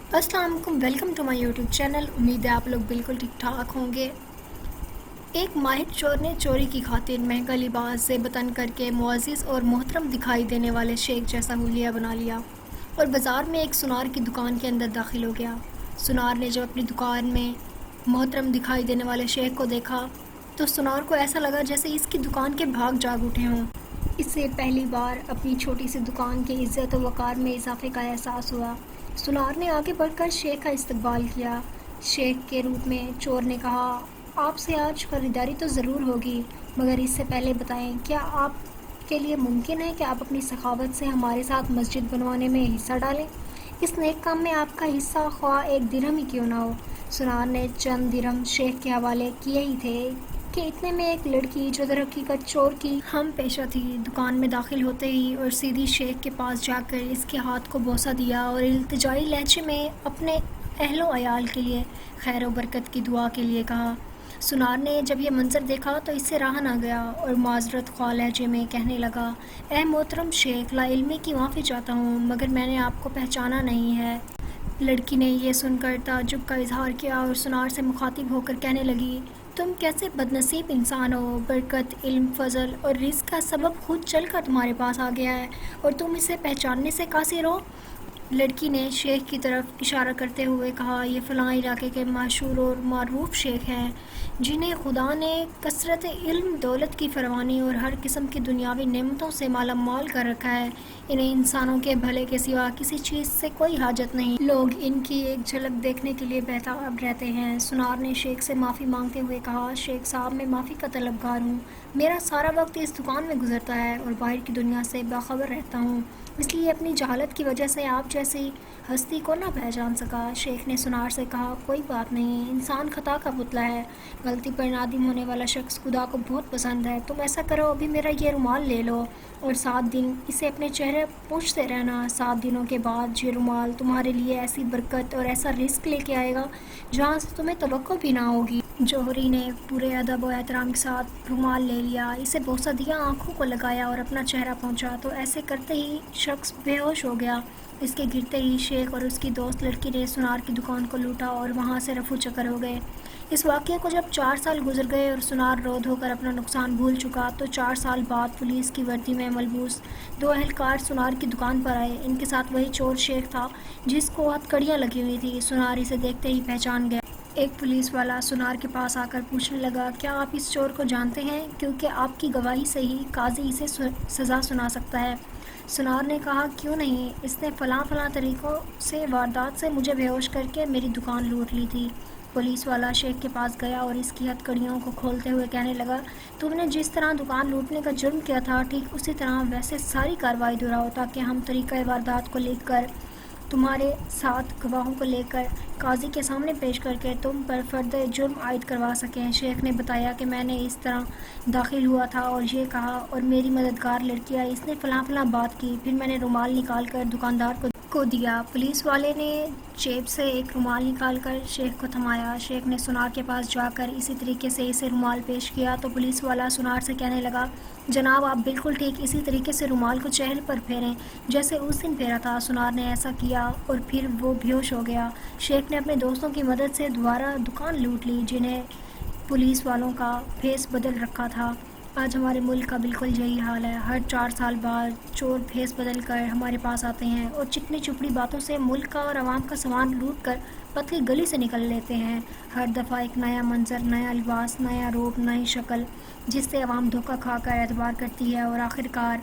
अस्सलाम वालेकुम, welcome to my YouTube channel. उम्मीद है आप लोग बिल्कुल ठीक ठाक होंगे। एक माहिर चोर ने चोरी की खातिर महंगा लिबास ज़ेबतन करके मुअज़्ज़िज़ और मोहतरम दिखाई देने वाले शेख जैसा हुलिया बना लिया और बाज़ार में एक सुनार की दुकान के अंदर दाखिल हो गया। सुनार ने जब अपनी दुकान में मोहतरम दिखाई देने वाले शेख को देखा तो सुनार को ऐसा लगा जैसे इसकी दुकान के भाग जाग उठे हों। इससे पहली बार अपनी छोटी सी दुकान की इज़्ज़त और वक़ार में इजाफे का एहसास हुआ। सुनार ने आगे बढ़कर शेख का इस्तकबाल किया। शेख के रूप में चोर ने कहा, आपसे आज खरीदारी तो ज़रूर होगी, मगर इससे पहले बताएं, क्या आपके लिए मुमकिन है कि आप अपनी सखावत से हमारे साथ मस्जिद बनवाने में हिस्सा डालें? इस नेक काम में आपका हिस्सा ख्वाह एक दिरहम ही क्यों ना हो। सुनार ने चंद दिरहम शेख के हवाले किए ही थे कि इतने में एक लड़की जो दरहकीकत चोर की हम पेशा थी, दुकान में दाखिल होते ही और सीधी शेख के पास जाकर इसके हाथ को बोसा दिया और इल्तिजाई लहजे में अपने अहलो अयाल के लिए खैर व बरकत की दुआ के लिए कहा। सुनार ने जब यह मंजर देखा तो इससे रहा ना गया और माजरत ख्वाह लहजे में कहने लगा, ए मोहतरम शेख, लाइल्मी की माफ़ी चाहता हूँ, मगर मैंने आपको पहचाना नहीं है। लड़की ने यह सुनकर ताज्जुब का इजहार किया और सुनार से मुखातिब होकर कहने लगी, तुम कैसे बदनसीब इंसान हो। बरकत, इल्म, फजल और रिज़्क का सबब खुद चल कर तुम्हारे पास आ गया है और तुम इसे पहचानने से कासिर हो। लड़की ने शेख की तरफ इशारा करते हुए कहा, ये फ़लाँ इलाके के मशहूर और मारूफ शेख हैं जिन्हें खुदा ने कसरत इल्म, दौलत की फरवानी और हर किस्म की दुनियावी नेमतों से माला माल कर रखा है। इन्हें इंसानों के भले के सिवा किसी चीज़ से कोई हाजत नहीं। लोग इनकी एक झलक देखने के लिए बेताब रहते हैं। सुनार ने शेख से माफ़ी मांगते हुए कहा, शेख साहब, मैं माफ़ी का तलबगार हूँ। मेरा सारा वक्त इस दुकान में गुजरता है और बाहर की दुनिया से बाखबर रहता हूँ, इसलिए अपनी जहालत की वजह से आप जैसी हस्ती को ना पहचान सका। शेख ने सुनार से कहा, कोई बात नहीं, इंसान खता का पुतला है। गलती पर नादिम होने वाला शख्स खुदा को बहुत पसंद है। तुम ऐसा करो, अभी मेरा ये रुमाल ले लो और 7 दिन इसे अपने चेहरे पोंछते रहना। 7 दिनों के बाद ये रुमाल तुम्हारे लिए ऐसी बरकत और ऐसा रिस्क लेके आएगा जहाँ से तुम्हें तवक्को भी ना होगी। जौहरी ने पूरे अदब और एहतराम के साथ रुमाल ले लिया, इसे बोसा दिया, आंखों को लगाया और अपना चेहरा पहुंचा तो ऐसे करते ही शख्स बेहोश हो गया। इसके गिरते ही शेख और उसकी दोस्त लड़की ने सुनार की दुकान को लूटा और वहां से रफू चक्कर हो गए। इस वाक़ये को जब 4 साल गुजर गए और सुनार रोध होकर अपना नुकसान भूल चुका तो 4 साल बाद पुलिस की वर्दी में मलबूस 2 एहलकार सुनार की दुकान पर आए। इनके साथ वही चोर शेख था जिसको हथकड़ियाँ लगी हुई थी। सुनार इसे देखते ही पहचान गया। एक पुलिस वाला सुनार के पास आकर पूछने लगा, क्या आप इस चोर को जानते हैं? क्योंकि आपकी गवाही से ही काजी इसे सज़ा सुना सकता है। सुनार ने कहा, क्यों नहीं, इसने फ़लाँ तरीक़ों से वारदात से मुझे बेहोश करके मेरी दुकान लूट ली थी। पुलिस वाला शेख के पास गया और इसकी हथकड़ियों को खोलते हुए कहने लगा, तुमने जिस तरह दुकान लूटने का जुर्म किया था, ठीक उसी तरह वैसे सारी कार्रवाई दोहराओ ताकि हम तरीक़ा वारदात को लेकर तुम्हारे साथ गवाहों को लेकर काजी के सामने पेश करके तुम पर फर्द जुर्म आयद करवा सकें। शेख ने बताया कि मैंने इस तरह दाखिल हुआ था और ये कहा और मेरी मददगार लड़की आई, इसने फ़लाँ बात की। फिर मैंने रुमाल निकाल कर दुकानदार को दिया। पुलिस वाले ने जेब से एक रुमाल निकाल कर शेख को थमाया। शेख ने सुनार के पास जाकर इसी तरीके से इसे रुमाल पेश किया तो पुलिस वाला सुनार से कहने लगा, जनाब, आप बिल्कुल ठीक इसी तरीके से रुमाल को चेहरे पर फेरें जैसे उस दिन फेरा था। सुनार ने ऐसा किया और फिर वो बेहोश हो गया। शेख ने अपने दोस्तों की मदद से दोबारा दुकान लूट ली जिन्हें पुलिस वालों का भेस बदल रखा था। आज हमारे मुल्क का बिल्कुल यही हाल है। हर 4 साल बाद चोर भेस बदल कर हमारे पास आते हैं और चिकनी चुपड़ी बातों से मुल्क का और आवाम का सामान लूट कर पतली गली से निकल लेते हैं। हर दफ़ा एक नया मंजर, नया लिबास, नया रूप, नई शक्ल, जिससे आवाम धोखा खाकर एतबार करती है और आखिरकार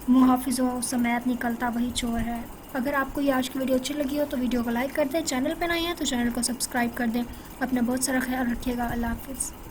मुहाफिजों समेत निकलता वही चोर है। अगर आपको ये आज की वीडियो अच्छी लगी हो तो वीडियो को लाइक कर दें, चैनल पर नए हैं तो चैनल को सब्सक्राइब कर दें। अपना बहुत सारा ख्याल रखिएगा। अल्लाह हाफ़िज़।